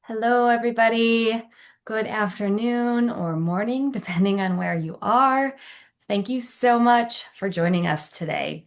Hello, everybody. Good afternoon or morning, depending on where you are. Thank you so much for joining us today.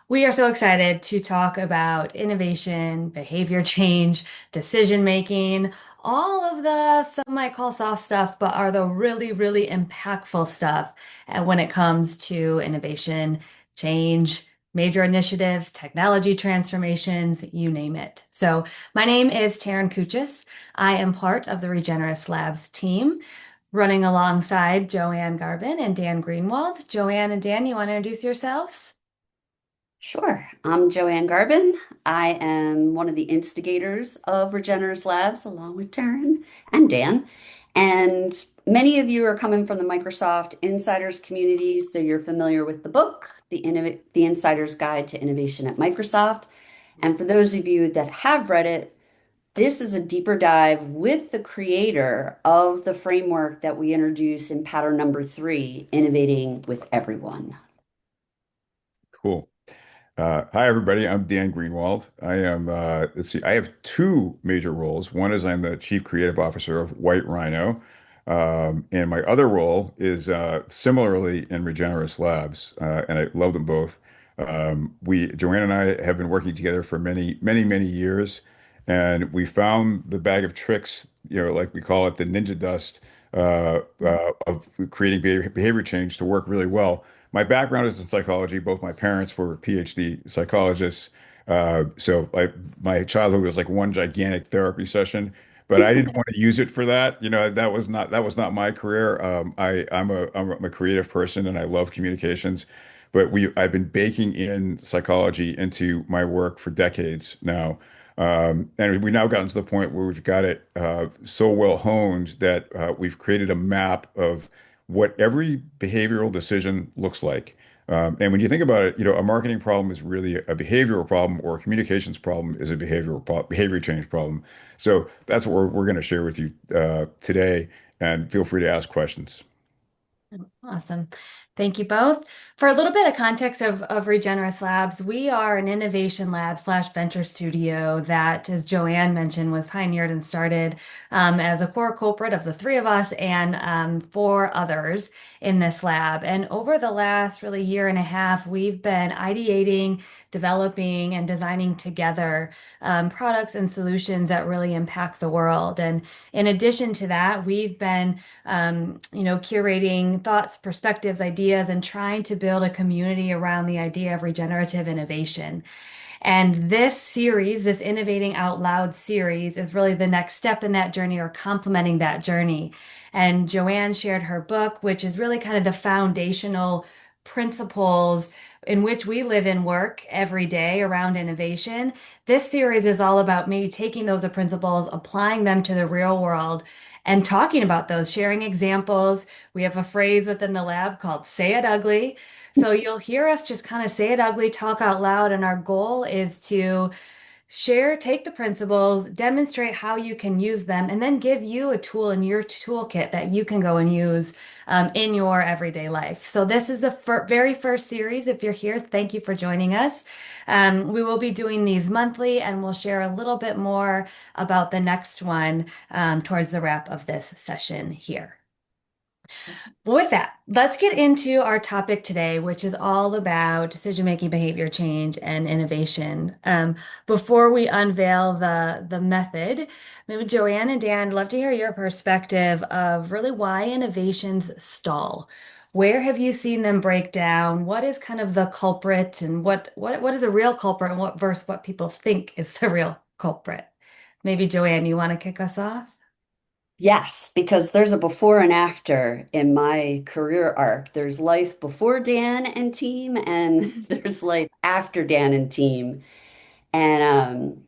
We are so excited to talk about innovation, behavior change, decision making, all of the some might call soft stuff, but are the really, really impactful stuff when it comes to innovation, change, major initiatives, technology transformations, you name it. So, my name is Taryn Kuchis. I am part of the Regenerous Labs team, running alongside Joanne Garbin and Dan Greenwald. Joanne and Dan, you want to introduce yourselves? Sure. I'm Joanne Garbin. I am one of the instigators of Regenerous Labs, along with Taryn and Dan. And many of you are coming from the Microsoft Insiders community, so you're familiar with the book, The Insider's Guide to Innovation at Microsoft. And for those of you that have read it, this is a deeper dive with the creator of the framework that we introduce in pattern number 3, Innovating with Everyone. Cool. Hi, everybody. I'm Dan Greenwald. Let's see, I have two major roles. One is I'm the Chief Creative Officer of White Rhino. And my other role is similarly in Regenerous Labs, and I love them both. Joanne and I have been working together for many, many, many years, and we found the bag of tricks, like we call it, the ninja dust of creating behavior change to work really well. My background is in psychology. Both my parents were PhD psychologists. My childhood was like one gigantic therapy session, but I didn't want to use it for that. That was not my career. I'm a creative person and I love communications, but I've been baking in psychology into my work for decades now. And we've now gotten to the point where we've got it so well honed that we've created a map of what every behavioral decision looks like. And when you think about it, a marketing problem is really a behavioral problem, or a communications problem is a behavior change problem. So that's what we're going to share with you today. And feel free to ask questions. Awesome. Thank you both. For a little bit of context of Regenerous Labs, we are an innovation lab slash venture studio that, as Joanne mentioned, was pioneered and started as a core culprit of the three of us and four others in this lab. And over the last really year and a half, we've been ideating, developing, and designing together products and solutions that really impact the world. And in addition to that, we've been curating thoughts, perspectives, ideas, and trying to build a community around the idea of regenerative innovation. And this series, this Innovating Out Loud series, is really the next step in that journey or complementing that journey. And Joanne shared her book, which is really kind of the foundational principles in which we live and work every day around innovation. This series is all about maybe taking those principles, applying them to the real world, and talking about those, sharing examples. We have a phrase within the lab called say it ugly. So you'll hear us just kind of say it ugly, talk out loud, and our goal is to share, take the principles, demonstrate how you can use them, and then give you a tool in your toolkit that you can go and use in your everyday life. So this is the very first series. If you're here, thank you for joining us. We will be doing these monthly, and we'll share a little bit more about the next one towards the wrap of this session here. Well, with that, let's get into our topic today, which is all about decision-making, behavior change, and innovation. Before we unveil the method, maybe Joanne and Dan, I'd love to hear your perspective of really why innovations stall. Where have you seen them break down? What is kind of the culprit, and what is a real culprit, and what versus what people think is the real culprit? Maybe Joanne, you want to kick us off? Yes, because there's a before and after in my career arc. There's life before Dan and team, and there's life after Dan and team. And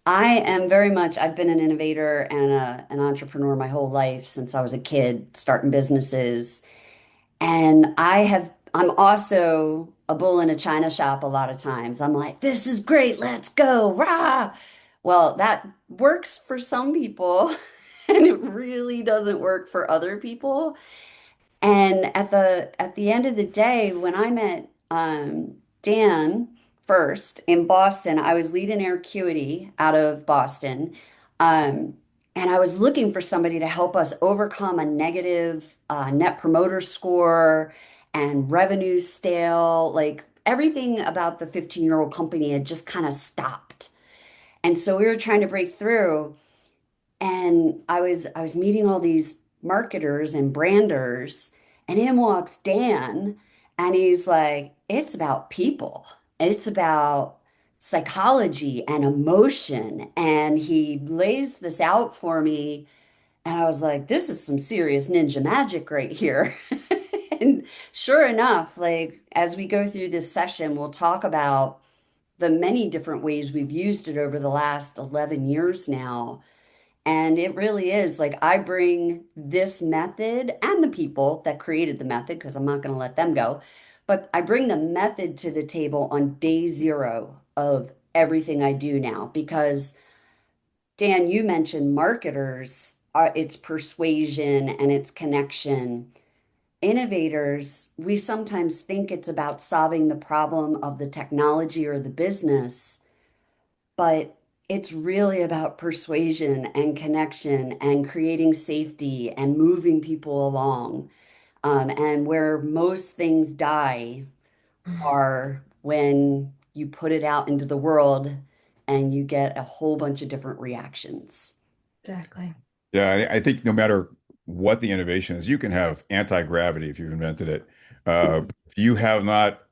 I am very much, I've been an innovator and an entrepreneur my whole life since I was a kid, starting businesses. And I'm also a bull in a china shop a lot of times. I'm like, this is great, let's go, rah. Well, that works for some people, and it really doesn't work for other people. And at the end of the day, when I met Dan first in Boston, I was lead in Air Acuity out of Boston. Um, and I was looking for somebody to help us overcome a negative net promoter score and revenue stale. Like everything about the 15-year-old company had just kind of stopped. And so we were trying to break through. And I was meeting all these marketers and branders, and in walks Dan, and he's like, it's about people. It's about psychology and emotion. And he lays this out for me, and I was like, this is some serious ninja magic right here. And sure enough, like as we go through this session, we'll talk about the many different ways we've used it over the last 11 years now, and it really is like I bring this method and the people that created the method, because I'm not going to let them go, but I bring the method to the table on day zero of everything I do now. Because Dan, you mentioned marketers, it's persuasion and it's connection. Innovators, we sometimes think it's about solving the problem of the technology or the business, but it's really about persuasion and connection and creating safety and moving people along. And where most things die are when you put it out into the world and you get a whole bunch of different reactions. Exactly. Yeah, I think no matter what the innovation is, you can have anti-gravity if you've invented it. If you have not,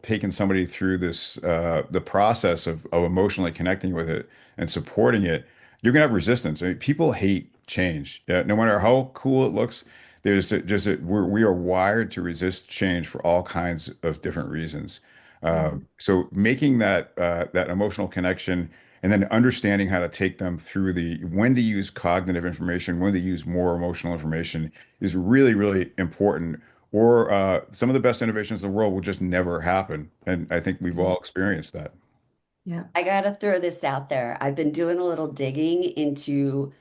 taken somebody through the process of emotionally connecting with it and supporting it, you're gonna have resistance. I mean, people hate change. No matter how cool it looks, we are wired to resist change for all kinds of different reasons. Mhm. So making that emotional connection and then understanding how to take them through the when to use cognitive information, when to use more emotional information is really, really important. Or some of the best innovations in the world will just never happen. And I think we've all experienced that. Yeah. I gotta throw this out there. I've been doing a little digging into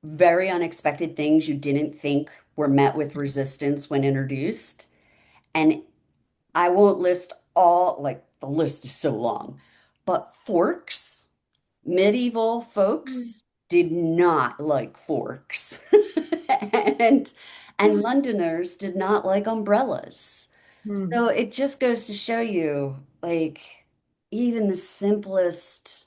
very unexpected things you didn't think were met with resistance when introduced. And I won't list all, like the list is so long, but forks, medieval folks did not like forks. And Londoners did not like umbrellas. Mm. So it just goes to show you, like, even the simplest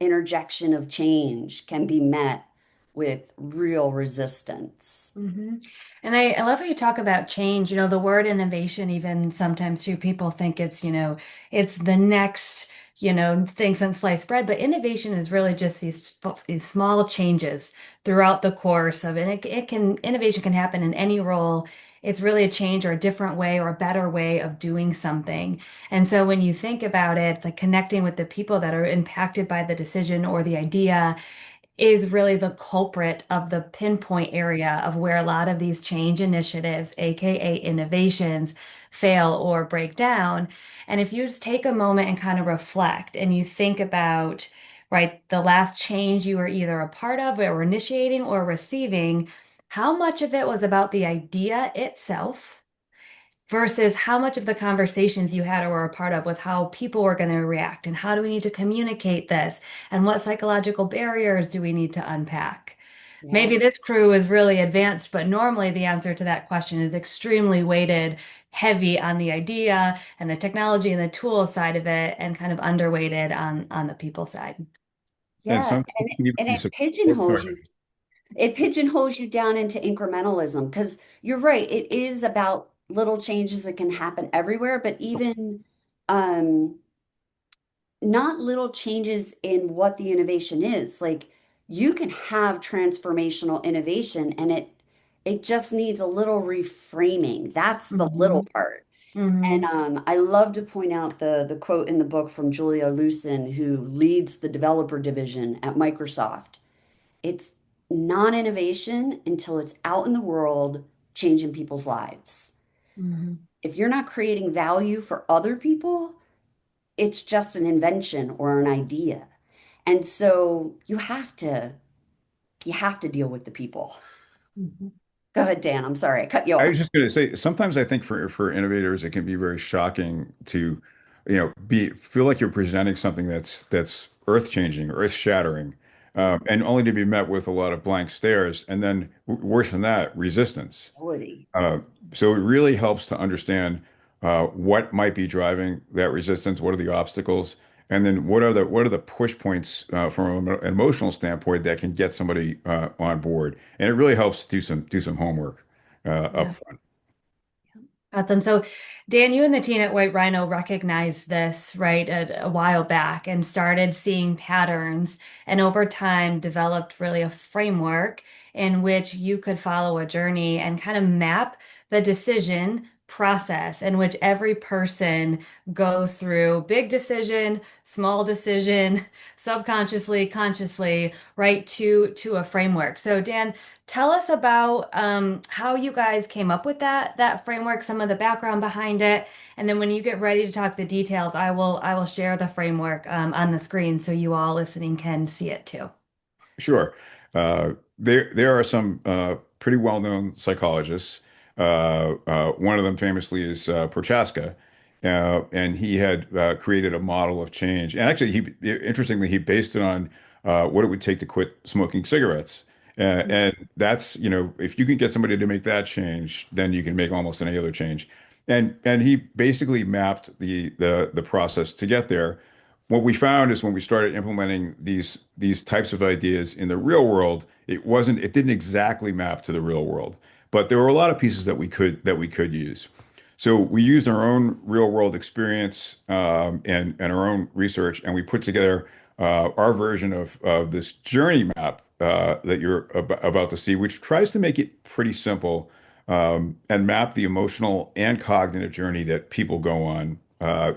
interjection of change can be met with real resistance. Hmm. And I love how you talk about change. The word innovation, even sometimes too, people think it's the next, thing since sliced bread, but innovation is really just these small changes throughout the course of it. Innovation can happen in any role. It's really a change or a different way or a better way of doing something. And so when you think about it, it's like connecting with the people that are impacted by the decision or the idea is really the culprit of the pinpoint area of where a lot of these change initiatives, aka innovations, fail or break down. And if you just take a moment and kind of reflect and you think about, right, the last change you were either a part of or initiating or receiving, how much of it was about the idea itself versus how much of the conversations you had or were a part of with how people were going to react and how do we need to communicate this and what psychological barriers do we need to unpack. Yeah. Maybe this crew is really advanced, but normally the answer to that question is extremely weighted, heavy on the idea and the technology and the tools side of it, and kind of underweighted on the people side. And Yeah. some And people need to and be it support. Oh, pigeonholes sorry. you. It pigeonholes you down into incrementalism, because you're right. It is about little changes that can happen everywhere, but even um, not little changes in what the innovation is. Like you can have transformational innovation and it just needs a little reframing. That's the Hmm. little part. And Hmm. I love to point out the quote in the book from Julia Lucen, who leads the developer division at Microsoft. It's non-innovation until it's out in the world changing people's lives. Hmm. If you're not creating value for other people, it's just an invention or an idea. And so you have to deal with the people. Hmm. Go ahead, Dan. I'm sorry, I cut you I off. was just going to say, sometimes I think for innovators, it can be very shocking to, be feel like you're presenting something that's earth-changing, earth-shattering, and only to be met with a lot of blank stares, and then worse than that, resistance. Ability. Uh, so it really helps to understand what might be driving that resistance, what are the obstacles, and then what are the push points from an emotional standpoint that can get somebody on board. And it really helps to do some homework up Yeah. front. Awesome. So, Dan, you and the team at White Rhino recognized this, right, a while back and started seeing patterns, and over time developed really a framework in which you could follow a journey and kind of map the decision process in which every person goes through big decision, small decision, subconsciously, consciously, right, to a framework. So, Dan, tell us about how you guys came up with that framework, some of the background behind it, and then when you get ready to talk the details, I will share the framework on the screen so you all listening can see it too. Sure. There are some pretty well-known psychologists. One of them famously is Prochaska, and he had created a model of change. And actually, interestingly, he based it on what it would take to quit smoking cigarettes. And that's, if you can get somebody to make that change, then you can make almost any other change. And he basically mapped the process to get there. What we found is when we started implementing these types of ideas in the real world, it didn't exactly map to the real world, but there were a lot of pieces that we could use. So we used our own real world experience and our own research, and we put together our version of this journey map that you're about to see, which tries to make it pretty simple and map the emotional and cognitive journey that people go on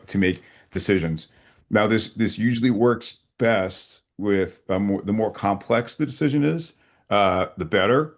to make decisions. Now, this usually works best with the more complex the decision is, the better.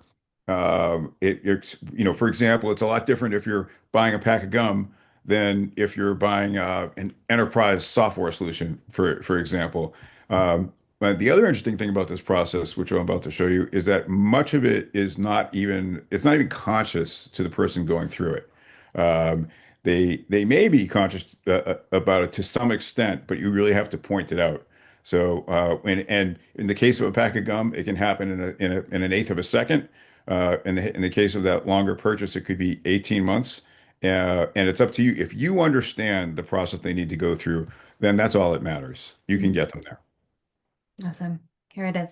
For example, it's a lot different if you're buying a pack of gum than if you're buying an enterprise software solution, for example. But the other interesting thing about this process, which I'm about to show you, is that much of it is it's not even conscious to the person going through it. Um, they may be conscious about it to some extent, but you really have to point it out. So, and in the case of a pack of gum, it can happen in an eighth of a second. In the case of that longer purchase, it could be 18 months. And it's up to you. If you understand the process they need to go through, then that's all that matters. You can get them there. Awesome. Here it is.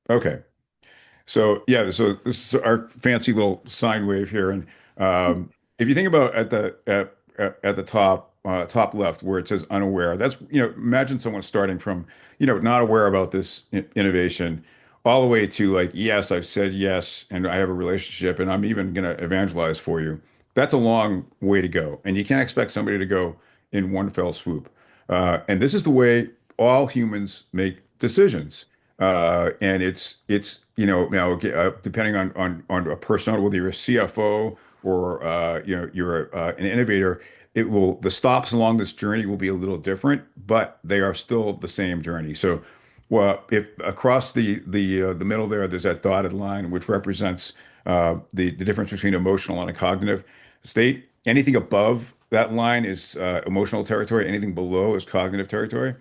Okay. So yeah, so this is our fancy little sine wave here, and if you think about at the top left where it says unaware, that's imagine someone starting from not aware about this innovation, all the way to like yes, I've said yes, and I have a relationship, and I'm even going to evangelize for you. That's a long way to go, and you can't expect somebody to go in one fell swoop. And this is the way all humans make decisions. And it's now depending on a persona, whether you're a CFO or you're an innovator, the stops along this journey will be a little different, but they are still the same journey. So, well, if across the middle there's that dotted line which represents the difference between emotional and a cognitive state. Anything above that line is emotional territory. Anything below is cognitive territory.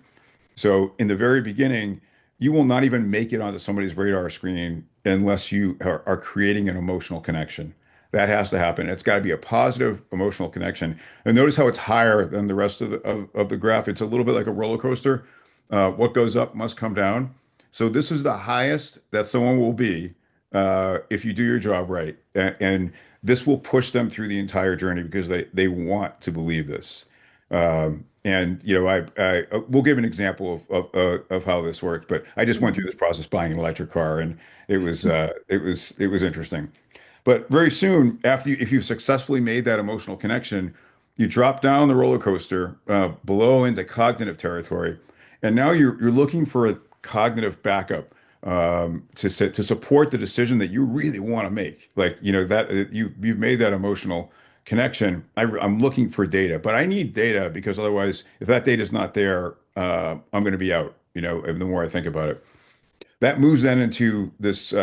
So in the very beginning, you will not even make it onto somebody's radar screen unless you are creating an emotional connection. That has to happen. It's got to be a positive emotional connection. And notice how it's higher than the rest of the graph. It's a little bit like a roller coaster. What goes up must come down. So this is the highest that someone will be if you do your job right. And this will push them through the entire journey because they want to believe this. And I we'll give an example of how this worked, but I just went through this process buying an electric car, and it was interesting. But very soon after if you successfully made that emotional connection, you drop down the roller coaster below into cognitive territory, and now you're looking for a cognitive backup to support the decision that you really want to make. Like that you've made that emotional connection. I'm looking for data, but I need data because otherwise, if that data is not there, I'm going to be out. And the more I think about it, that moves then into this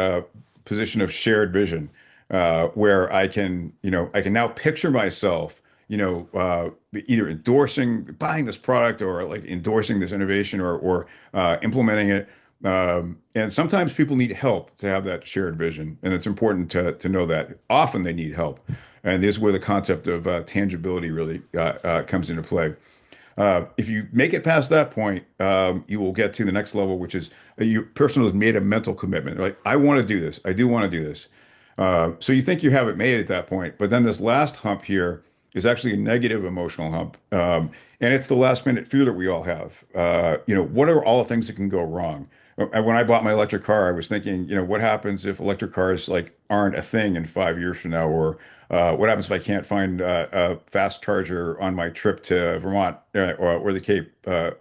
position of shared vision, where I can now picture myself, either buying this product or like endorsing this innovation or implementing it. And sometimes people need help to have that shared vision, and it's important to know that. Often they need help, and this is where the concept of tangibility really comes into play. If you make it past that point, you will get to the next level, which is your person has made a mental commitment. Like, I want to do this. I do want to do this. So you think you have it made at that point, but then this last hump here is actually a negative emotional hump, and it's the last minute fear that we all have. What are all the things that can go wrong? And when I bought my electric car, I was thinking, what happens if electric cars like aren't a thing in 5 years from now, or what happens if I can't find a fast charger on my trip to Vermont or the Cape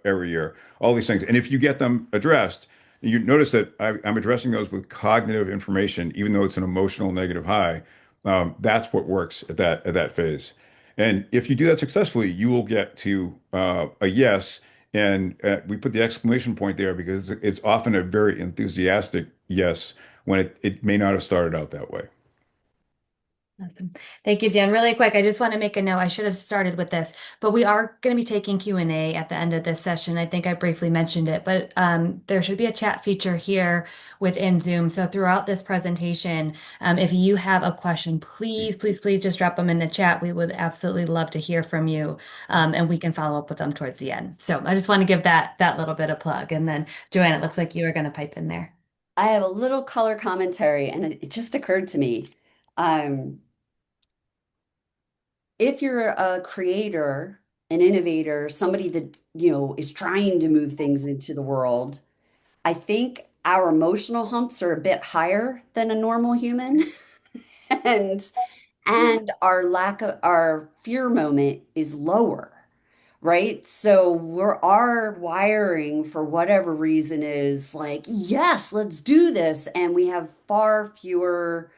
every year? All these things. And if you get them addressed, you notice that I'm addressing those with cognitive information, even though it's an emotional negative high. That's what works at that phase. And if you do that successfully, you will get to a yes. And we put the exclamation point there because it's often a very enthusiastic yes when it may not have started out that way. Awesome. Thank you, Dan. Really quick, I just want to make a note. I should have started with this, but we are going to be taking Q&A at the end of this session. I think I briefly mentioned it, but there should be a chat feature here within Zoom. So throughout this presentation, if you have a question, please, please, please just drop them in the chat. We would absolutely love to hear from you, and we can follow up with them towards the end. So I just want to give that little bit of plug. And then, Joanne, it looks like you are going to pipe in there. I have a little color commentary, and it just occurred to me. Um, if you're a creator, an innovator, somebody that, is trying to move things into the world, I think our emotional humps are a bit higher than a normal human. And our fear moment is lower, right? So our wiring for whatever reason is like, yes, let's do this. And we have far fewer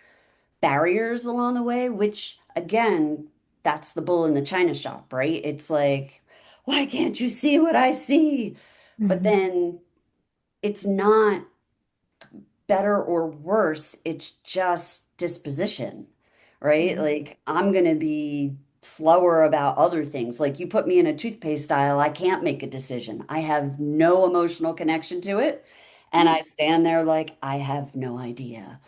barriers along the way, which again, that's the bull in the china shop, right? It's like, why can't you see what I see? But Mhm. then it's not better or worse, it's just disposition, right? Mhm. Like I'm going to be slower about other things. Like you put me in a toothpaste aisle, I can't make a decision. I have no emotional connection to it. And I stand there like I have no idea.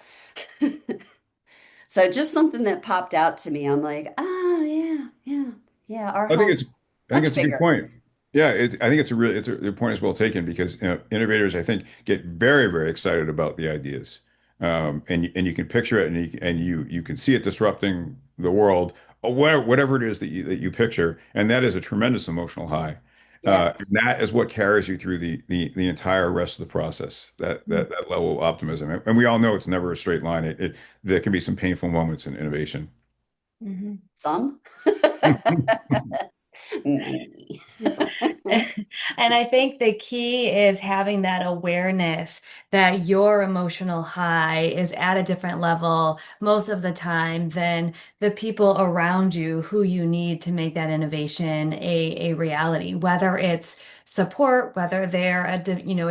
So just something that popped out to me. I'm like, oh yeah, yeah, yeah. Our I think home it's I think much it's a good bigger. point. Yeah, I think the point is well taken because innovators I think get very very excited about the ideas, and you can picture it and you can see it disrupting the world or whatever it is that you picture, and that is a tremendous emotional high. Yeah. And that is what carries you through the entire rest of the process. That level of optimism, and we all know it's never a straight line. There can be some painful moments in innovation. Mhm. Some. Many. And I think the key is having that awareness that your emotional high is at a different level most of the time than the people around you who you need to make that innovation a reality, whether it's support, whether they're a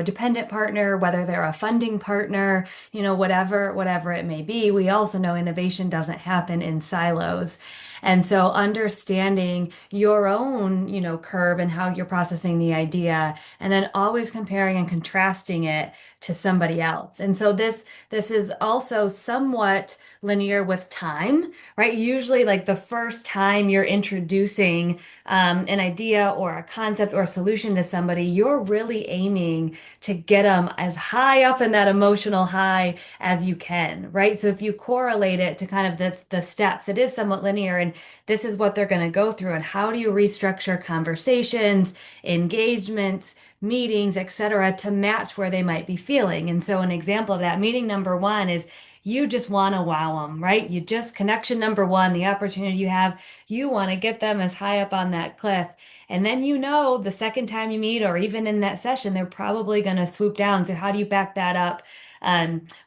dependent partner, whether they're a funding partner, whatever it may be. We also know innovation doesn't happen in silos. And so understanding your own, curve and how you're processing the idea, and then always comparing and contrasting it to somebody else. And so this is also somewhat linear with time, right? Usually like the first time you're introducing an idea or a concept or a solution to somebody, you're really aiming to get them as high up in that emotional high as you can, right? So if you correlate it to kind of the steps, it is somewhat linear, and this is what they're going to go through. And how do you restructure conversations, engagements, meetings, etc., to match where they might be feeling? And so an example of that, meeting number one is you just want to wow them, right? You just connection number one, the opportunity you have, you want to get them as high up on that cliff. And then the second time you meet, or even in that session, they're probably going to swoop down. So how do you back that up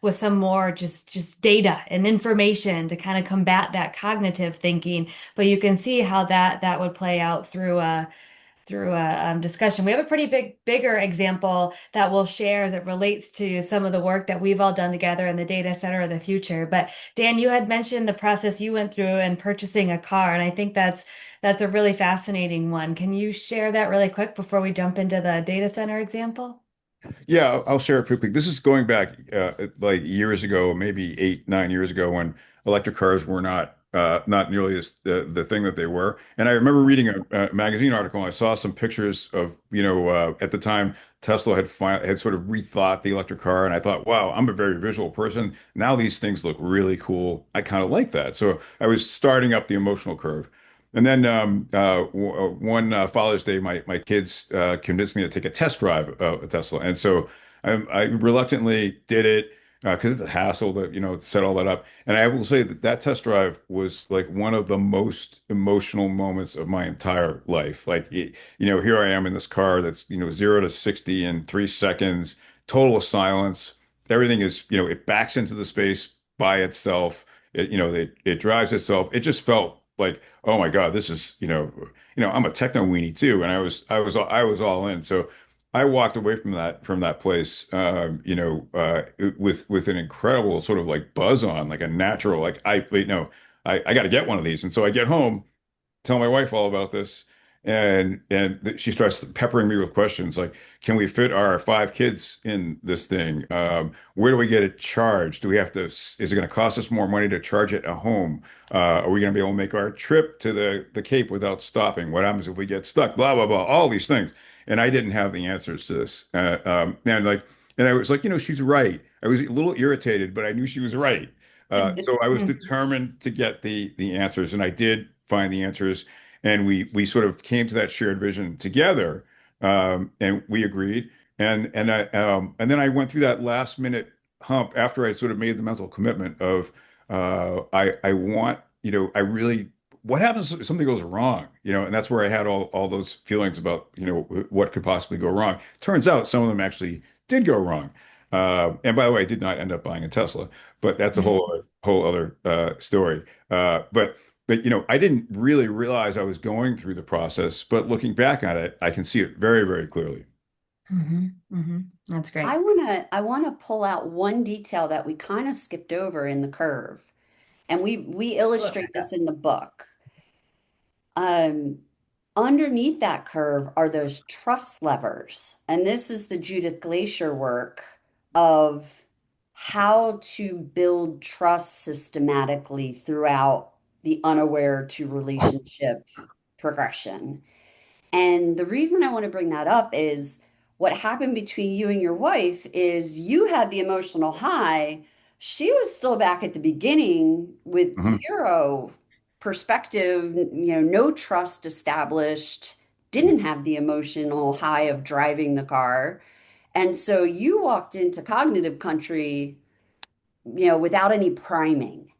with some more just data and information to kind of combat that cognitive thinking? But you can see how that would play out through a discussion. We have a pretty bigger example that we'll share as it relates to some of the work that we've all done together in the data center of the future. But Dan, you had mentioned the process you went through in purchasing a car, and I think that's a really fascinating one. Can you share that really quick before we jump into the data center example? Yeah, I'll share it quickly. This is going back like years ago, maybe 8, 9 years ago, when electric cars were not nearly as the thing that they were. And I remember reading a magazine article, and I saw some pictures of, at the time Tesla had sort of rethought the electric car, and I thought, wow, I'm a very visual person. Now these things look really cool. I kind of like that. So I was starting up the emotional curve. And then one Father's Day, my kids convinced me to take a test drive of a Tesla, and so I reluctantly did it because it's a hassle to set all that up. And I will say that that test drive was like one of the most emotional moments of my entire life. Like here I am in this car that's 0 to 60 in 3 seconds, total silence. Everything is it backs into the space by itself. It drives itself. It just felt like, oh my God, this is, I'm a techno weenie too, and I was all in. So I walked away from that place, with an incredible sort of like buzz on, like a natural, like I wait, no, I got to get one of these. And so I get home, tell my wife all about this, and she starts peppering me with questions like, can we fit our 5 kids in this thing? Where do we get it charged? Do we have to? Is it going to cost us more money to charge it at home? Are we going to be able to make our trip to the Cape without stopping? What happens if we get stuck? Blah blah blah. All these things, and I didn't have the answers to this. And I was like, she's right. I was a little irritated, but I knew she was right. So I was Mhm. determined to get the answers, and I did find the answers, and we sort of came to that shared vision together, and we agreed, and then I went through that last minute hump after I sort of made the mental commitment of I want I really what happens if something goes wrong, and that's where I had all those feelings about what could possibly go wrong. Turns out some of them actually did go wrong. And by the way, I did not end up buying a Tesla, but that's a whole other story. But I didn't really realize I was going through the process. But looking back at it, I can see it very, very clearly. That's great. I wanna pull out one detail that we kind of skipped over in the curve, and we Pull it illustrate back this up. in the book. Um, Underneath that curve are those trust levers, and this is the Judith Glacier work of how to build trust systematically throughout the unaware to relationship progression. And the reason I want to bring that up is what happened between you and your wife is you had the emotional high. She was still back at the beginning with Mhm. zero perspective, no trust established, didn't have the emotional high of driving the car. And so you walked into cognitive country, without any priming.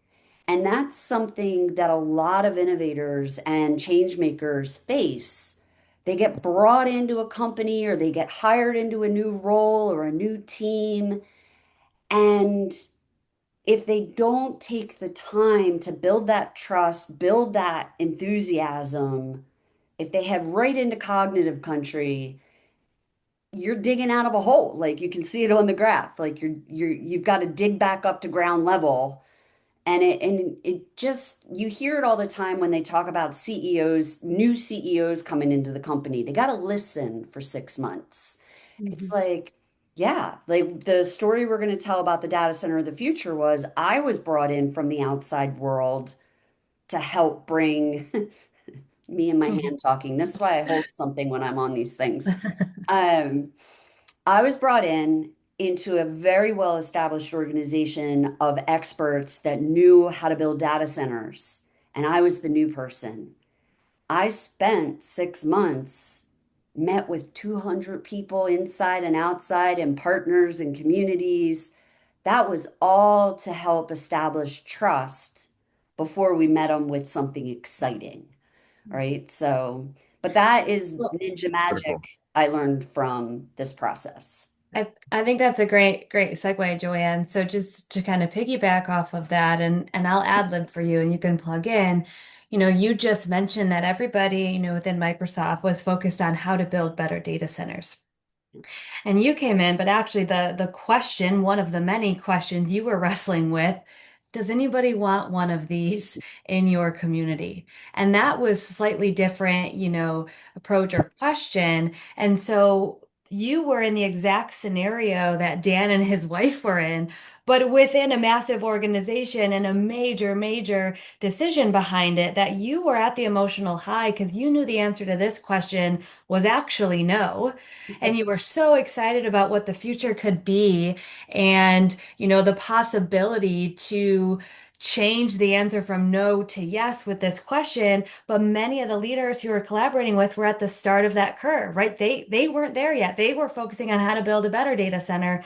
And that's something that a lot of innovators and change makers face. They get brought into a company or they get hired into a new role or a new team. And if they don't take the time to build that trust, build that enthusiasm, if they head right into cognitive country, you're digging out of a hole. Like you can see it on the graph. Like you've got to dig back up to ground level. And it just you hear it all the time when they talk about CEOs, new CEOs coming into the company. They got to listen for 6 months. It's Mhm. like, yeah, like the story we're going to tell about the data center of the future was I was brought in from the outside world to help bring me and my hand talking. This is why I hold something when I'm on these things. Um, I was brought in into a very well established organization of experts that knew how to build data centers, and I was the new person. I spent 6 months, met with 200 people inside and outside, and partners and communities. That was all to help establish trust before we met them with something exciting, right? So, but that is Well, ninja magic Critical. I learned from this process. I think that's a great segue, Joanne. So just to kind of piggyback off of that, and I'll ad lib for you, and you can plug in. You just mentioned that everybody, within Microsoft was focused on how to build better data centers. And you came in, but actually the question, one of the many questions you were wrestling with, does anybody want one of these in your community? And that was slightly different, approach or question. And so you were in the exact scenario that Dan and his wife were in, but within a massive organization and a major, major decision behind it, that you were at the emotional high because you knew the answer to this question was actually no. And you were so excited about what the future could be and, the possibility to change the answer from no to yes with this question. But many of the leaders who were collaborating with were at the start of that curve, right? They weren't there yet. They were focusing on how to build a better data center.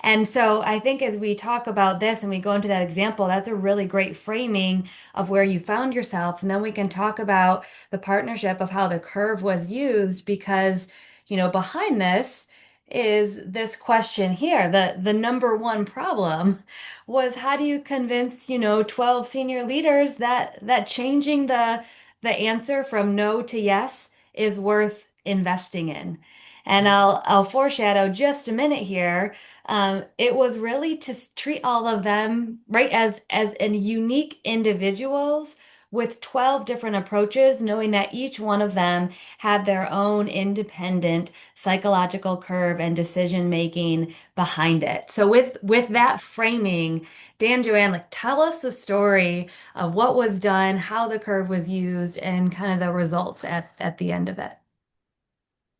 And so I think as we talk about this and we go into that example, that's a really great framing of where you found yourself. And then we can talk about the partnership of how the curve was used because, behind this is this question here. The number one problem was how do you convince, 12 senior leaders that changing the answer from no to yes is worth investing in. And I'll foreshadow just a minute here. It was really to treat all of them, right, as in unique individuals with 12 different approaches, knowing that each one of them had their own independent psychological curve and decision making behind it. So with that framing, Dan, Joanne, like tell us the story of what was done, how the curve was used, and kind of the results at the end of it.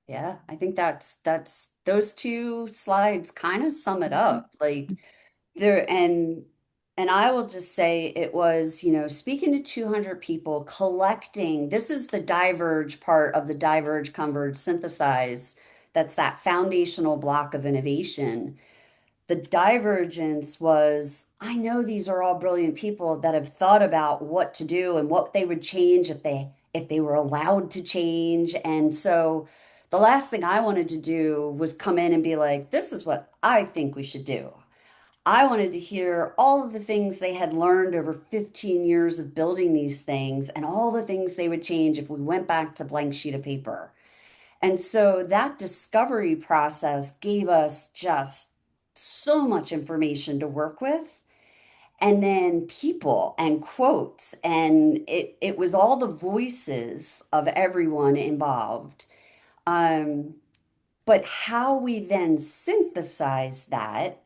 Yeah, I think that's those two slides kind of sum it up. Like there and I will just say it was, speaking to 200 people, collecting. This is the diverge part of the diverge, converge, synthesize. That's that foundational block of innovation. The divergence was, I know these are all brilliant people that have thought about what to do and what they would change if they were allowed to change. And so the last thing I wanted to do was come in and be like, this is what I think we should do. I wanted to hear all of the things they had learned over 15 years of building these things and all the things they would change if we went back to blank sheet of paper. And so that discovery process gave us just so much information to work with. And then people and quotes, and it was all the voices of everyone involved. Um, but how we then synthesized that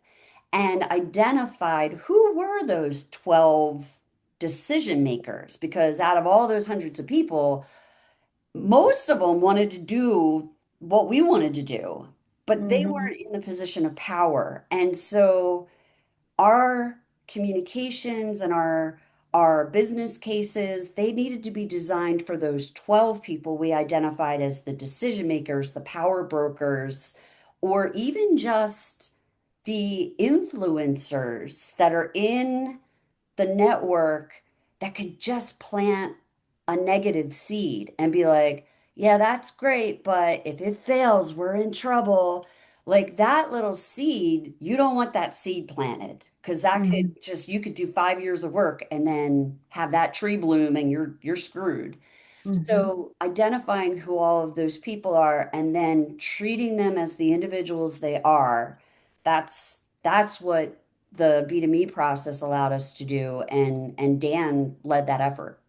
and identified who were those 12 decision makers, because out of all those hundreds of people, most of them wanted to do what we wanted to do, but they Mhm. weren't in the position of power. And so our communications and our business cases, they needed to be designed for those 12 people we identified as the decision makers, the power brokers, or even just the influencers that are in the network that could just plant a negative seed and be like, yeah, that's great, but if it fails, we're in trouble. Like that little seed, you don't want that seed planted because that could Mhm. just, you could do 5 years of work and then have that tree bloom and you're screwed. Mhm. So identifying who all of those people are and then treating them as the individuals they are, that's what the B2Me process allowed us to do. And Dan led that effort.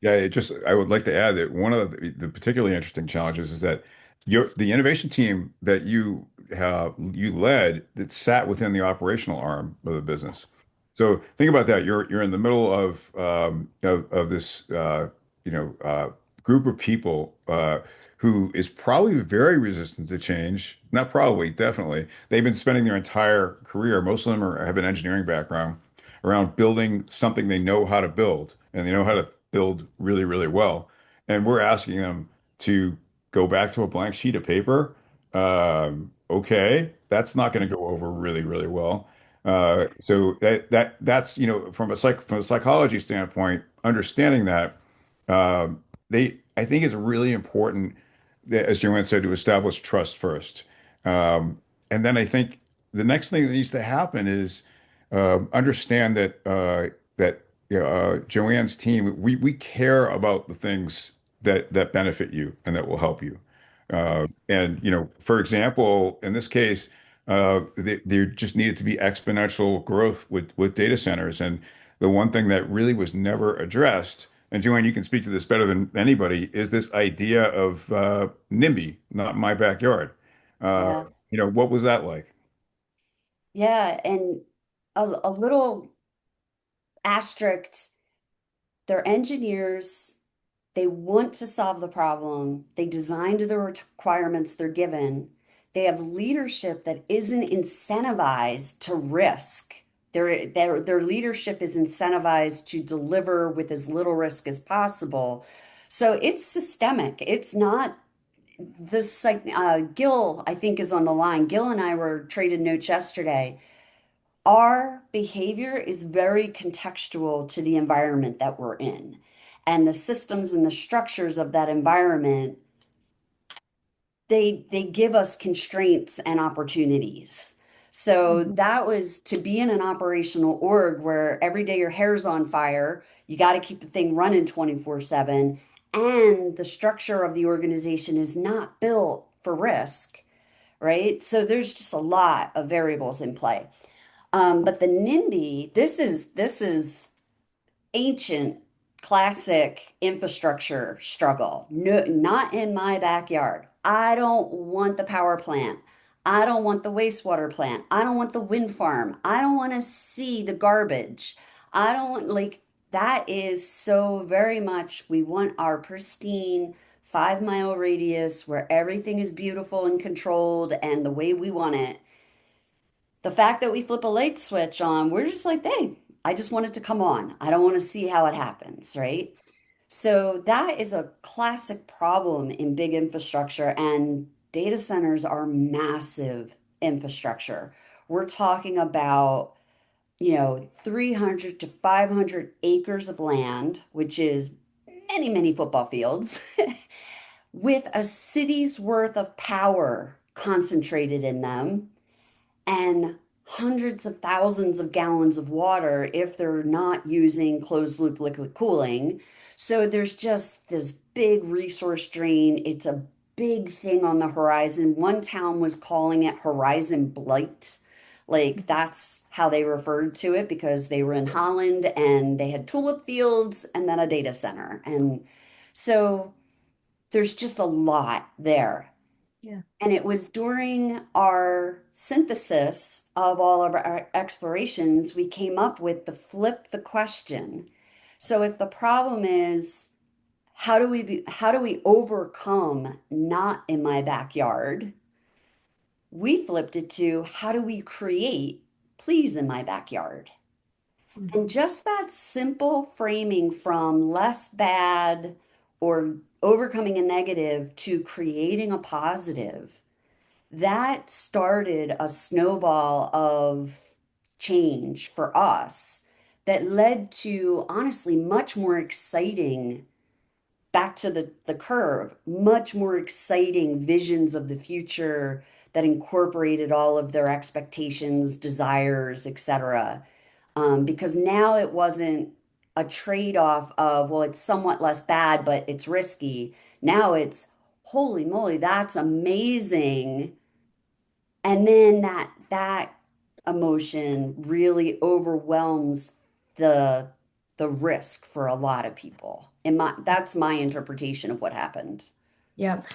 Yeah, I would like to add that one of the particularly interesting challenges is that the innovation team that you led that sat within the operational arm of the business. So think about that. You're in the middle of this group of people who is probably very resistant to change. Not probably, definitely. They've been spending their entire career, most of them have an engineering background, around building something they know how to build, and they know how to build really, really well. And we're asking them to go back to a blank sheet of paper. Okay, that's not going to go over really, really well. So that's from a psychology standpoint, understanding that they I think it's really important that, as Joanne said, to establish trust first. Um, and then I think the next thing that needs to happen is understand that Joanne's team, we care about the things that benefit you and that will help you. And for example, in this case, there just needed to be exponential growth with data centers. And the one thing that really was never addressed, and Joanne, you can speak to this better than anybody, is this idea of NIMBY, not my backyard. Uh, Yeah. what was that like? Yeah. And a little asterisk, they're engineers. They want to solve the problem. They designed the requirements they're given. They have leadership that isn't incentivized to risk. Their leadership is incentivized to deliver with as little risk as possible. So it's systemic. It's not this like Gil, I think, is on the line. Gil and I were traded notes yesterday. Our behavior is very contextual to the environment that we're in. And the systems and the structures of that environment, they give us constraints and opportunities. So Mhm. that was to be in an operational org where every day your hair's on fire, you got to keep the thing running 24/7, and the structure of the organization is not built for risk, right? So there's just a lot of variables in play. But the NIMBY, this is ancient, classic infrastructure struggle. No, not in my backyard. I don't want the power plant. I don't want the wastewater plant. I don't want the wind farm. I don't want to see the garbage. I don't want, like, that is so very much, we want our pristine 5 mile radius where everything is beautiful and controlled and the way we want it. The fact that we flip a light switch on, we're just like, hey, I just want it to come on. I don't want to see how it happens, right? So that is a classic problem in big infrastructure, and data centers are massive infrastructure. We're talking about, 300 to 500 acres of land, which is many, many football fields, with a city's worth of power concentrated in them and hundreds of thousands of gallons of water if they're not using closed loop liquid cooling. So there's just this big resource drain. It's a big thing on the horizon. One town was calling it Horizon Blight. Like that's how they referred to it because they were in Holland and they had tulip fields and then a data center. And so there's just a lot there. Yeah. And it was during our synthesis of all of our explorations, we came up with the flip the question. So if the problem is how do we overcome not in my backyard? We flipped it to how do we create please in my backyard? And Mhm. just that simple framing from less bad or overcoming a negative to creating a positive, that started a snowball of change for us that led to honestly much more exciting, back to the curve, much more exciting visions of the future that incorporated all of their expectations, desires, etc. Because now it wasn't a trade-off of, well, it's somewhat less bad, but it's risky. Now it's, holy moly, that's amazing, and then that emotion really overwhelms the the risk for a lot of people. That's my interpretation of what happened. Yep.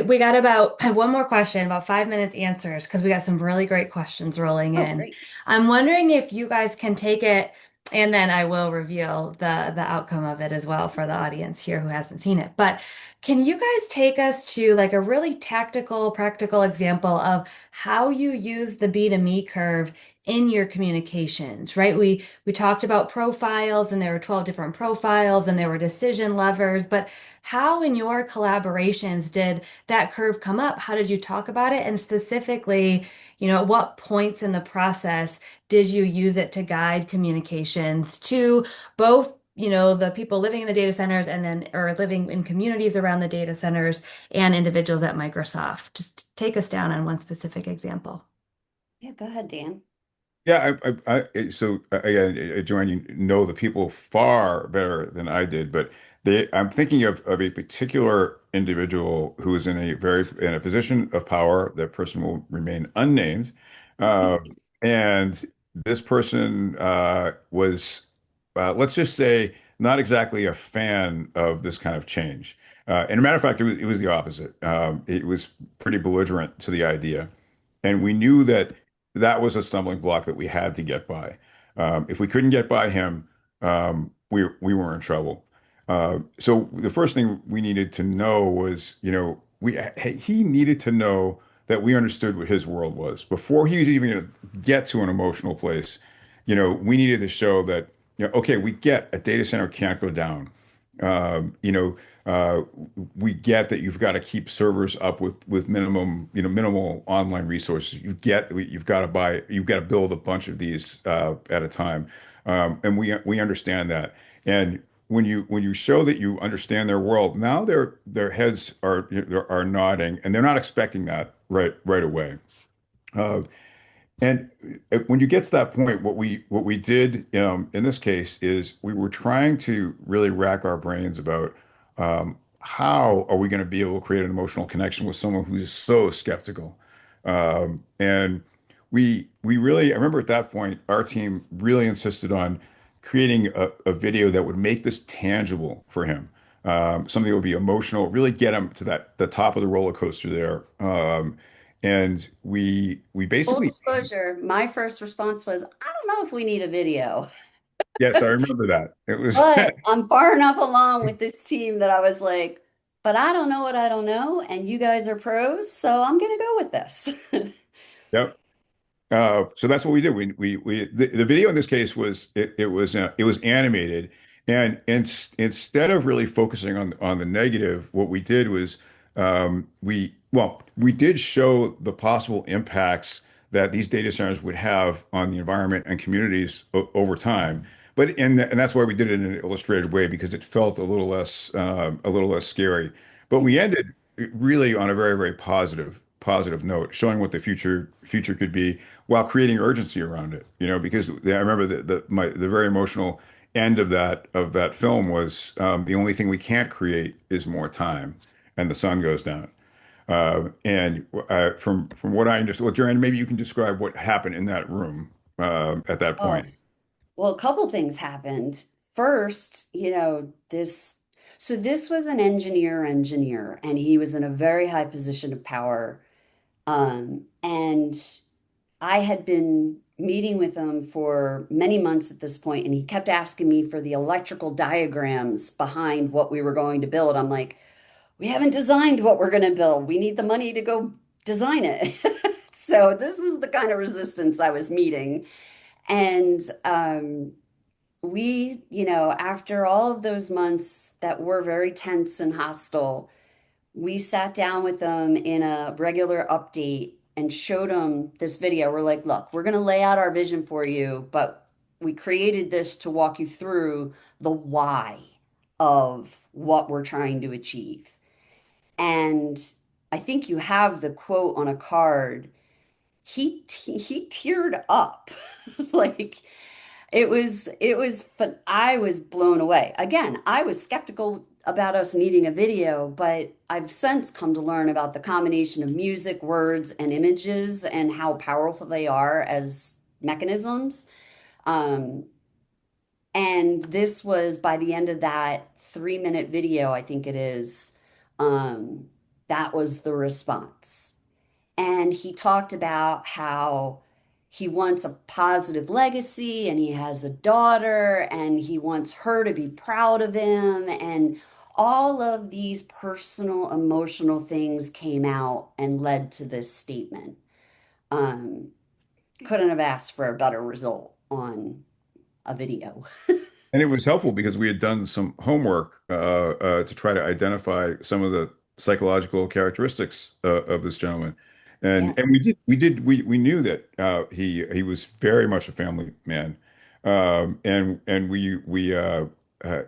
We got about one more question, about 5 minutes answers, because we got some really great questions rolling Oh, in. great. I'm wondering if you guys can take it, and then I will reveal the outcome of it as well for the audience here who hasn't seen it. But can you guys take us to like a really tactical, practical example of how you use the B2Me curve in your communications, right? We talked about profiles, and there were 12 different profiles, and there were decision levers, but how in your collaborations did that curve come up? How did you talk about it? And specifically, at what points in the process did you use it to guide communications to both, the people living in the data centers and then, or living in communities around the data centers and individuals at Microsoft? Just take us down on one specific example. Yeah, go ahead, Dan. Yeah, so again, Joanne, you know the people far better than I did, but I'm thinking of a particular individual who is in a position of power. That person will remain unnamed, uh, and this person was, let's just say, not exactly a fan of this kind of change. And a matter of fact, it was the opposite. It was pretty belligerent to the idea. And we knew that that was a stumbling block that we had to get by. If we couldn't get by him, we were in trouble. So the first thing we needed to know was, he needed to know that we understood what his world was before he was even going to get to an emotional place. We needed to show that, okay, we get a data center can't go down. Um, you know, uh, we get that you've got to keep servers up with minimal online resources. You've got to you've got to build a bunch of these at a time, and we understand that. And when you show that you understand their world, now their heads are nodding, and they're not expecting that right away. Uh, and when you get to that point, what we did in this case is we were trying to really rack our brains about how are we going to be able to create an emotional connection with someone who's so skeptical. And we really, I remember at that point, our team really insisted on creating a video that would make this tangible for him. Something that would be emotional, really get him to the top of the roller coaster there. And we Full basically, disclosure, my first response was, I don't know if we need a video. yes, I remember that. It was, But I'm far enough along with this team that I was like, but I don't know what I don't know, and you guys are pros, so I'm gonna go with this. yep. So that's what we did. The video in this case was animated, and instead of really focusing on the negative, what we did was we did show the possible impacts that these data centers would have on the environment and communities over time. And that's why we did it in an illustrated way because it felt a little less scary. But we ended really on a very, very positive note, showing what the future could be while creating urgency around it. Because I remember the very emotional end of that film was the only thing we can't create is more time, and the sun goes down. And from what I understood, well, Joanne, maybe you can describe what happened in that room at that Oh, point. well, a couple things happened. First, so this was an engineer, and he was in a very high position of power. And I had been meeting with him for many months at this point, and he kept asking me for the electrical diagrams behind what we were going to build. I'm like, we haven't designed what we're going to build. We need the money to go design it. So this is the kind of resistance I was meeting. And after all of those months that were very tense and hostile, we sat down with them in a regular update and showed them this video. We're like, look, we're going to lay out our vision for you, but we created this to walk you through the why of what we're trying to achieve. And I think you have the quote on a card. He teared up. Like but I was blown away. Again, I was skeptical about us needing a video, but I've since come to learn about the combination of music, words, and images and how powerful they are as mechanisms. Um, and this was by the end of that 3-minute video, I think it is, um, that was the response. And he talked about how he wants a positive legacy and he has a daughter and he wants her to be proud of him. And all of these personal, emotional things came out and led to this statement. Um, couldn't have asked for a better result on a video. And it was helpful because we had done some homework to try to identify some of the psychological characteristics of this gentleman, Yeah. and we knew that he was very much a family man, and we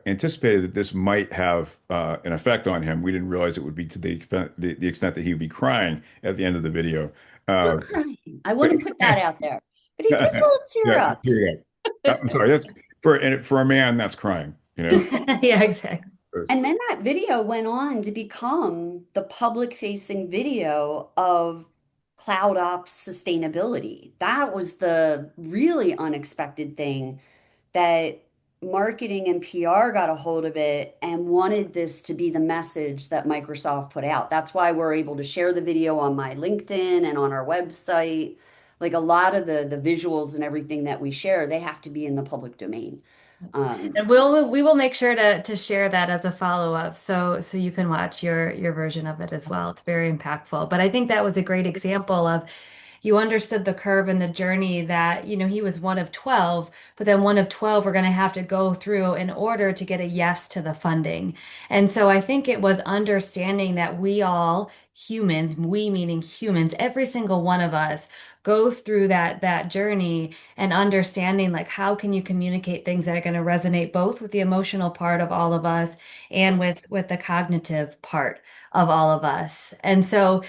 anticipated that this might have an effect on him. We didn't realize it would be to the extent that he would be crying at the end of the video. Not Uh, crying. I but wouldn't put that out there. But he did a yeah, little tear here up. you go. I'm sorry. That's for a man. That's crying. Yeah, exactly. And then that video went on to become the public facing video of cloud ops sustainability. That was the really unexpected thing that marketing and PR got a hold of it and wanted this to be the message that Microsoft put out. That's why we're able to share the video on my LinkedIn and on our website. Like a lot of the visuals and everything that we share, they have to be in the public domain. Um, And we will make sure to share that as a follow-up so you can watch your version of it as well. It's very impactful. But I think that was a great example of you understood the curve and the journey that, he was one of 12, but then one of 12 we're going to have to go through in order to get a yes to the funding. And so I think it was understanding that we all humans, we meaning humans, every single one of us goes through that journey and understanding like how can you communicate things that are going to resonate both with the emotional part of all of us and with the cognitive part of all of us. And so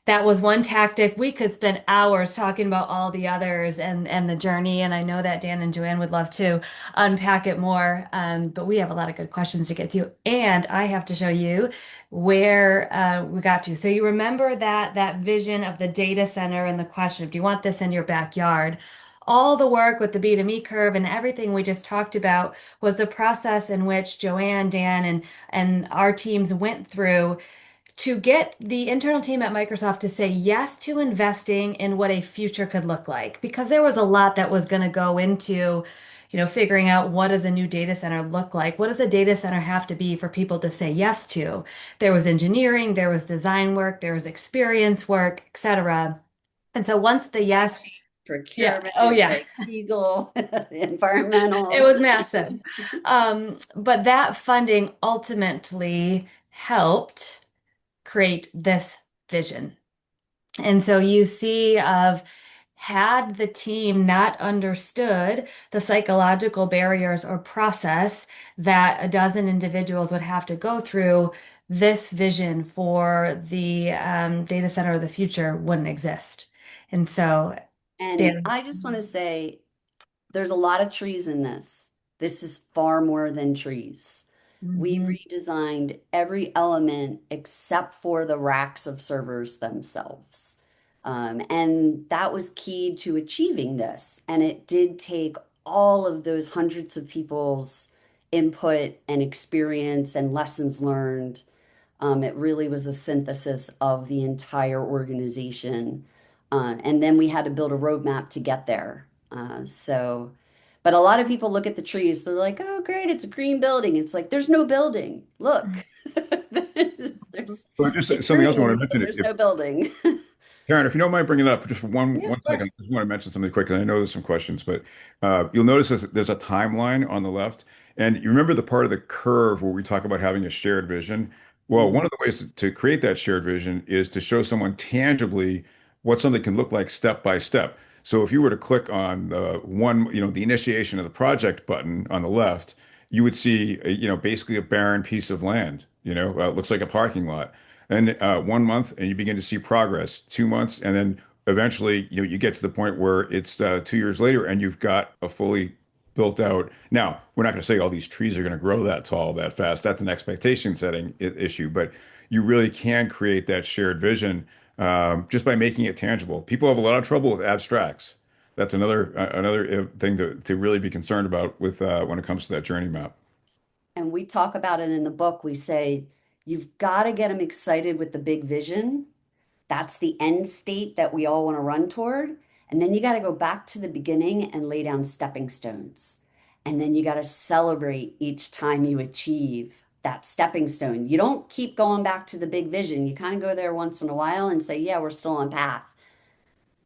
that was one tactic. We could spend hours talking about all the others and the journey. And I know that Dan and Joanne would love to unpack it more. But we have a lot of good questions to get to. And I have to show you where we got to. So you remember that vision of the data center and the question of, do you want this in your backyard? All the work with the B2Me curve and everything we just talked about was the process in which Joanne, Dan, and our teams went through to get the internal team at Microsoft to say yes to investing in what a future could look like. Because there was a lot that was going to go into, figuring out what does a new data center look like? What does a data center have to be for people to say yes to? There was engineering, there was design work, there was experience work, etc. And so once the yes, yeah, Procurement, oh yeah, like legal, it environmental. was massive. But that funding ultimately helped create this vision. And so you see of had the team not understood the psychological barriers or process that a dozen individuals would have to go through, this vision for the data center of the future wouldn't exist. And so, And Dan. I just want to say there's a lot of trees in this. This is far more than trees. We Mhm. redesigned every element except for the racks of servers themselves. And that was key to achieving this. And it did take all of those hundreds of people's input and experience and lessons learned. It really was a synthesis of the entire organization. And then we had to build a roadmap to get there. But a lot of people look at the trees, they're like, oh, great, it's a green building. It's like, there's no building. Look, So just it's something else I want to green, but mention. there's no building. Karen, if you don't mind bringing it up for just one Yeah, of one second, course. I just want to mention something quick, and I know there's some questions, but you'll notice there's a timeline on the left, and you remember the part of the curve where we talk about having a shared vision. Well, one of the ways to create that shared vision is to show someone tangibly what something can look like step by step. So if you were to click on the initiation of the project button on the left, you would see, basically a barren piece of land. It looks like a parking lot. And 1 month, and you begin to see progress. 2 months, and then eventually, you get to the point where it's 2 years later, and you've got a fully built out. Now, we're not going to say all these trees are going to grow that tall, that fast. That's an expectation setting issue, but you really can create that shared vision just by making it tangible. People have a lot of trouble with abstracts. That's another thing to really be concerned about with when it comes to that journey map. And we talk about it in the book. We say, you've got to get them excited with the big vision. That's the end state that we all want to run toward. And then you got to go back to the beginning and lay down stepping stones. And then you got to celebrate each time you achieve that stepping stone. You don't keep going back to the big vision. You kind of go there once in a while and say, yeah, we're still on path.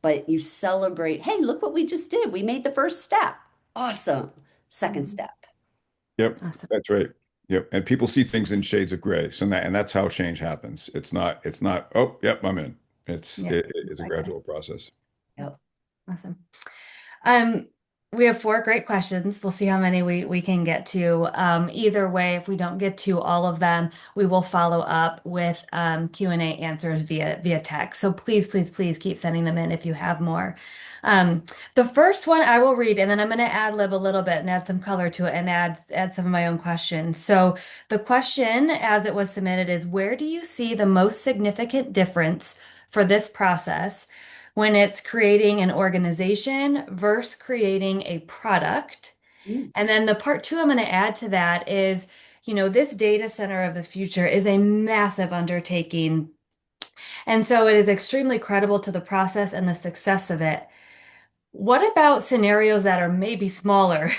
But you celebrate, hey, look what we just did. We made the first step. Awesome. Second Mhm. step. Yep, Awesome. that's right. Yep, and people see things in shades of gray, so that's how change happens. It's not. Oh, yep, I'm in. Yeah, It's a exactly. gradual process. Yep. Awesome. Um, we have four great questions. We'll see how many we can get to. Either way, if we don't get to all of them, we will follow up with Q&A answers via text. So please, please, please keep sending them in if you have more. Um, the first one I will read, and then I'm going to ad lib a little bit and add some color to it and add some of my own questions. So the question, as it was submitted, is where do you see the most significant difference for this process when it's creating an organization versus creating a product? Mm. And then the part two I'm going to add to that is, this data center of the future is a massive undertaking. And so it is extremely credible to the process and the success of it. What about scenarios that are maybe smaller,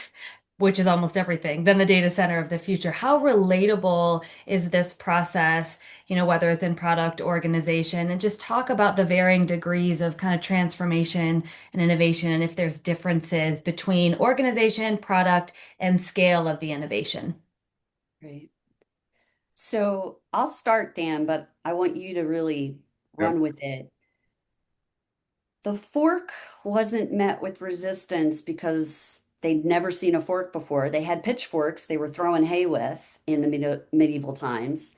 which is almost everything, than the data center of the future? How relatable is this process, whether it's in product organization, and just talk about the varying degrees of kind of transformation and innovation, and if there's differences between organization, product, and scale of the innovation. Right. So I'll start, Dan, but I want you to really Yep. run with it. The fork wasn't met with resistance because they'd never seen a fork before. They had pitchforks they were throwing hay with in the medieval times.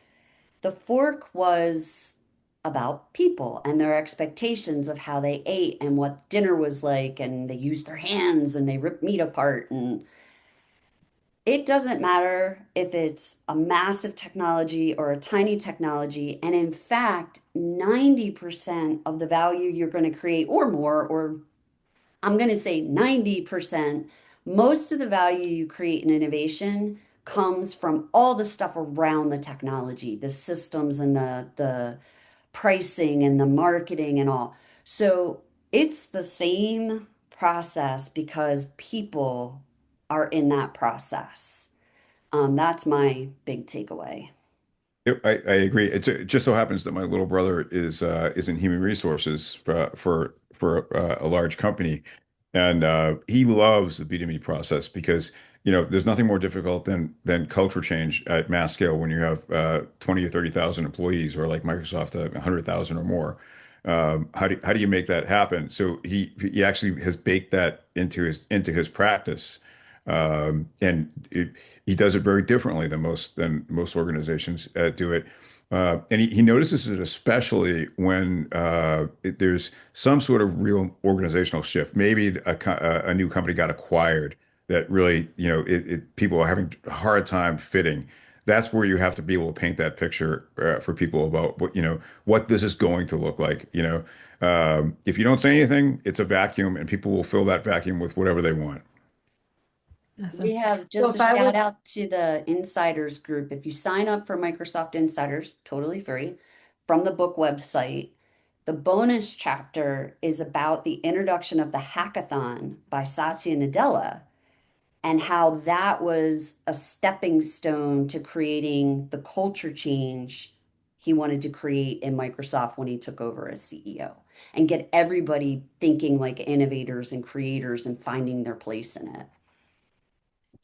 The fork was about people and their expectations of how they ate and what dinner was like, and they used their hands and they ripped meat apart. And it doesn't matter if it's a massive technology or a tiny technology. And in fact, 90% of the value you're going to create, or more, or I'm going to say 90%, most of the value you create in innovation comes from all the stuff around the technology, the systems and the pricing and the marketing and all. So it's the same process because people are in that process. That's my big takeaway. Yep, I agree. It just so happens that my little brother is in human resources for a large company, and he loves the B2B process because there's nothing more difficult than culture change at mass scale when you have 20 or 30,000 employees, or like Microsoft 100,000 or more. How do you make that happen? So he actually has baked that into his practice, and he does it very differently than most organizations do it. And he notices it especially when there's some sort of real organizational shift. Maybe a new company got acquired that really, people are having a hard time fitting. That's where you have to be able to paint that picture for people about what this is going to look like. If you don't say anything, it's a vacuum, and people will fill that vacuum with whatever they want. We Awesome. have So just a if I shout would, out to the Insiders group. If you sign up for Microsoft Insiders, totally free, from the book website, the bonus chapter is about the introduction of the hackathon by Satya Nadella and how that was a stepping stone to creating the culture change he wanted to create in Microsoft when he took over as CEO and get everybody thinking like innovators and creators and finding their place in it.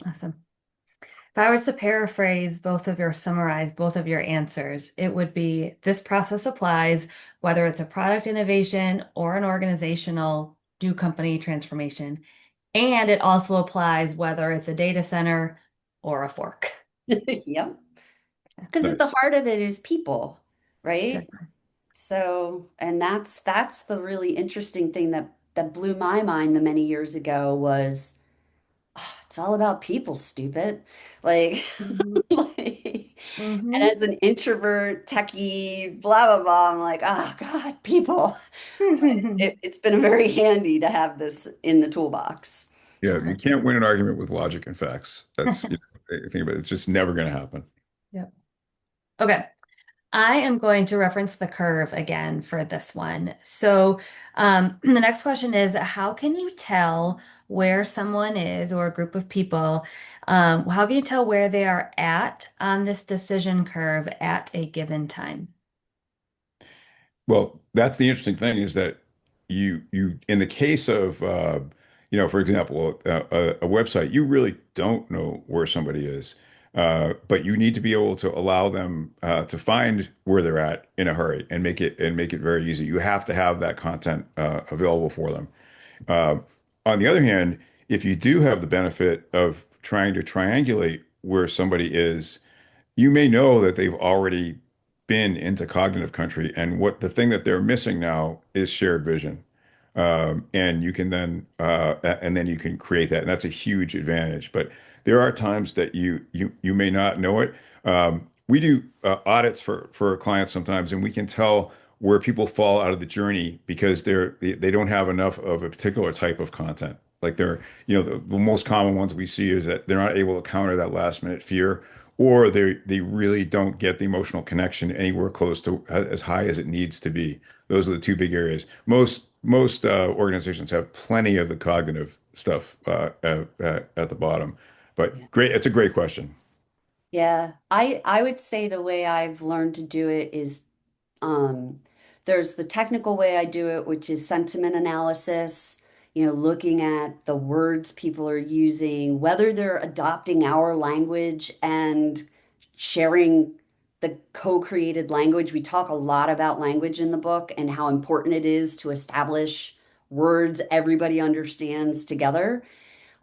awesome. If I was to summarize both of your answers, it would be this process applies whether it's a product innovation or an organizational new company transformation. And it also applies whether it's a data center or a fork. Yep. Because at the Nice. heart of it is people, right? Exactly. So, and that's the really interesting thing that blew my mind the many years ago was it's all about people, stupid. Like, Mhm. like, and Mhm. as an introvert, techie, blah blah blah, I'm like, oh God, people. It's been very handy to have this in the toolbox. Yeah, you Awesome. can't win an argument with logic and facts. That's, think about it, it's just never going to happen. Yep. Okay. I am going to reference the curve again for this one. So, the next question is, how can you tell where someone is or a group of people? How can you tell where they are at on this decision curve at a given time? Well, that's the interesting thing is that you in the case of for example, a website, you really don't know where somebody is, but you need to be able to allow them to find where they're at in a hurry and make it very easy. You have to have that content available for them. Uh, on the other hand, if you do have the benefit of trying to triangulate where somebody is, you may know that they've already been into cognitive country, and what the thing that they're missing now is shared vision. And then you can create that, and that's a huge advantage. But there are times that you may not know it. We do audits for clients sometimes, and we can tell where people fall out of the journey because they don't have enough of a particular type of content. Like the most common ones we see is that they're not able to counter that last minute fear, or they really don't get the emotional connection anywhere close to as high as it needs to be. Those are the two big areas. Most organizations have plenty of the cognitive stuff at the bottom. Yeah. But great, it's a great question. Yeah. I would say the way I've learned to do it is Um, there's the technical way I do it, which is sentiment analysis, looking at the words people are using, whether they're adopting our language and sharing the co-created language. We talk a lot about language in the book and how important it is to establish words everybody understands together.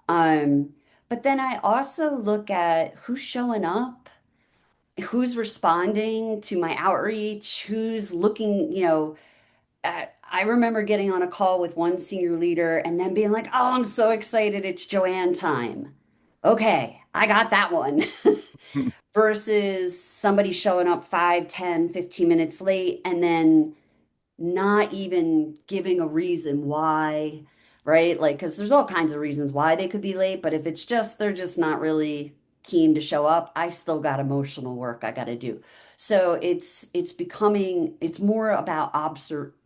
Um, but then I also look at who's showing up, who's responding to my outreach, who's looking, I remember getting on a call with one senior leader and then being like, oh, I'm so excited. It's Joanne time. Okay, I got that one. Versus somebody showing up 5, 10, 15 minutes late and then not even giving a reason why, right? Like, because there's all kinds of reasons why they could be late, but if it's just they're just not really keen to show up, I still got emotional work I got to do. So it's more about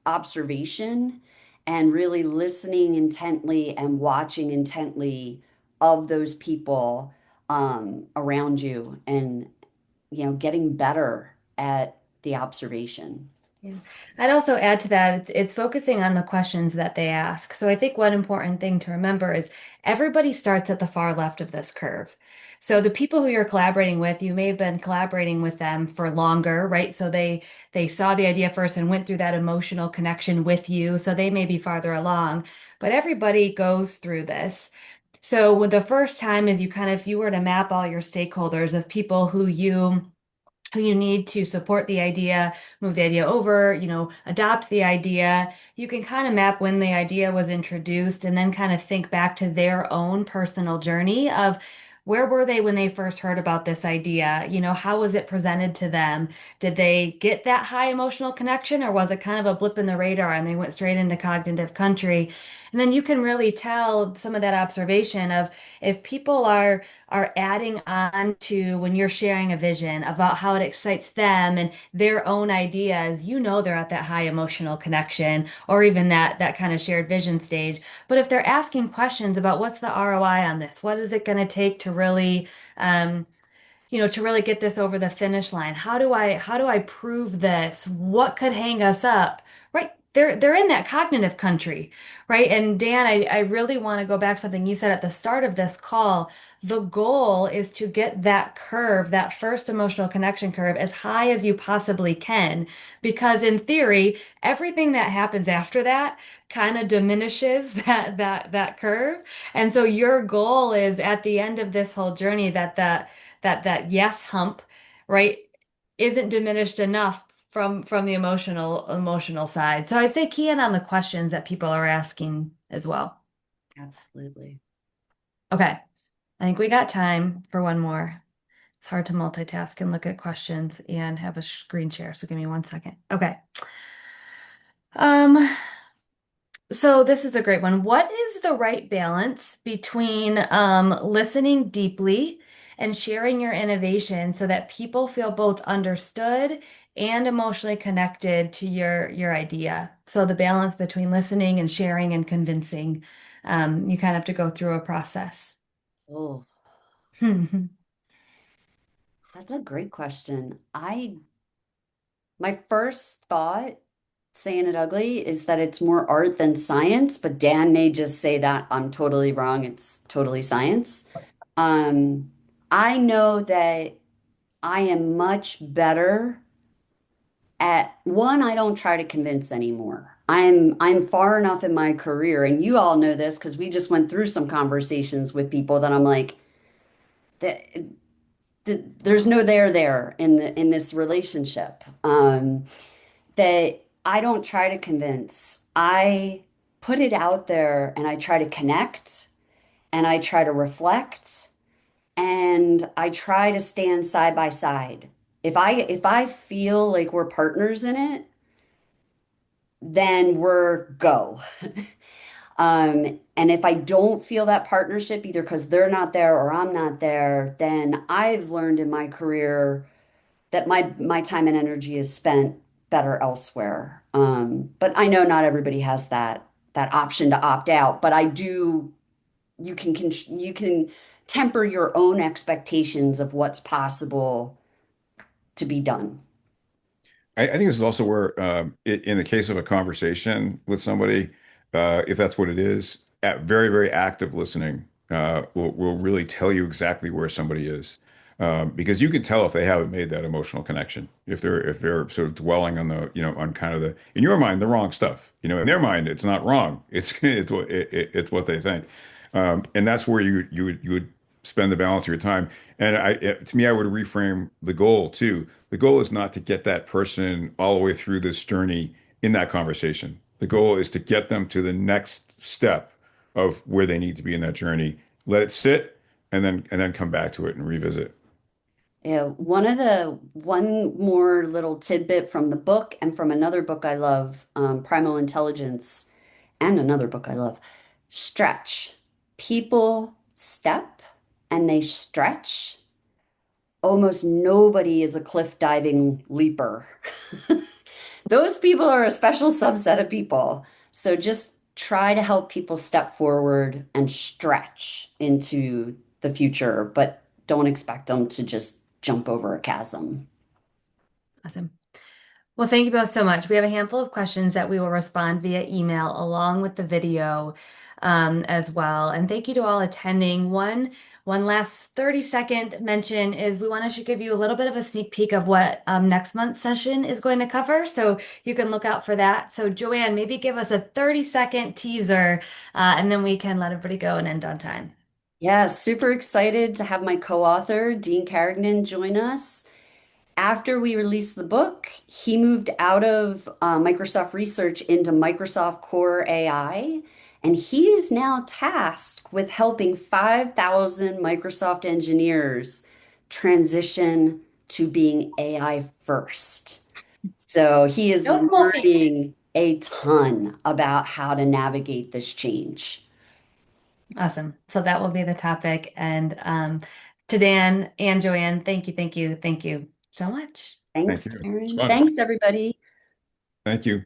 observation and really listening intently and watching intently of those people around you and getting better at the observation. Yeah. I'd also add to that, it's focusing on the questions that they ask. So I think one important thing to remember is everybody starts at the far left of this curve. So the people who you're collaborating with, you may have been collaborating with them for longer, right? So they saw the idea first and went through that emotional connection with you. So they may be farther along, but everybody goes through this. So with the first time is you kind of, if you were to map all your stakeholders of people who you need to support the idea, move the idea over, adopt the idea. You can kind of map when the idea was introduced and then kind of think back to their own personal journey of where were they when they first heard about this idea? How was it presented to them? Did they get that high emotional connection or was it kind of a blip in the radar and they went straight into cognitive country? And then you can really tell some of that observation of if people are adding on to when you're sharing a vision about how it excites them and their own ideas, they're at that high emotional connection or even that kind of shared vision stage. But if they're asking questions about what's the ROI on this, what is it going to take to really to really get this over the finish line? How do I prove this? What could hang us up? Right? They're in that cognitive country, right? And Dan, I really want to go back to something you said at the start of this call. The goal is to get that curve, that first emotional connection curve, as high as you possibly can, because in theory, everything that happens after that kind of diminishes that curve. And so your goal is at the end of this whole journey that yes hump, right, isn't diminished enough from the emotional side. So I'd say key in on the questions that people are asking as well. Absolutely. Okay, I think we got time for one more. It's hard to multitask and look at questions and have a screen share. So give me 1 second. Okay. Um, So this is a great one. What is the right balance between listening deeply and sharing your innovation so that people feel both understood and emotionally connected to your idea? So the balance between listening and sharing and convincing, you kind of have to go through a process. Oh, that's a great question. My first thought, saying it ugly, is that it's more art than science, but Dan may just say that I'm totally wrong. It's totally science. Um, I know that I am much better at one, I don't try to convince anymore. I'm far enough in my career, and you all know this because we just went through some conversations with people that I'm like, that there's no there in this relationship. That I don't try to convince. I put it out there and I try to connect and I try to reflect and I try to stand side by side. If I feel like we're partners in it, then we're go. And if I don't feel that partnership, either because they're not there or I'm not there, then I've learned in my career that my time and energy is spent better elsewhere. But I know not everybody has that option to opt out, but I do, you can temper your own expectations of what's possible to be done. I think this is also where, in the case of a conversation with somebody, if that's what it is, very, very active listening will really tell you exactly where somebody is. Because you can tell if they haven't made that emotional connection, if they're sort of dwelling on on kind of in your mind, the wrong stuff. In their mind, it's not wrong. It's what they think. And that's where you would spend the balance of your time. And to me, I would reframe the goal too. The goal is not to get that person all the way through this journey in that conversation. The goal is to get them to the next step of where they need to be in that journey. Let it sit and then come back to it and revisit. Yeah, one more little tidbit from the book and from another book I love, Primal Intelligence, and another book I love, stretch. People step and they stretch. Almost nobody is a cliff diving leaper. Those people are a special subset of people. So just try to help people step forward and stretch into the future, but don't expect them to just jump over a chasm. Awesome. Well, thank you both so much. We have a handful of questions that we will respond via email along with the video as well. And thank you to all attending. One last 30-second mention is we want to give you a little bit of a sneak peek of what next month's session is going to cover. So you can look out for that. So Joanne, maybe give us a 30-second teaser and then we can let everybody go and end on time. Yeah, super excited to have my co-author, Dean Carrigan, join us. After we released the book, he moved out of Microsoft Research into Microsoft Core AI, and he is now tasked with helping 5,000 Microsoft engineers transition to being AI first. So he is No small feat. learning a ton about how to navigate this change. Awesome. So that will be the topic. And to Dan and Joanne, thank you so much. Thank Thanks, you. It's Aaron. fun. Thanks, everybody. Thank you.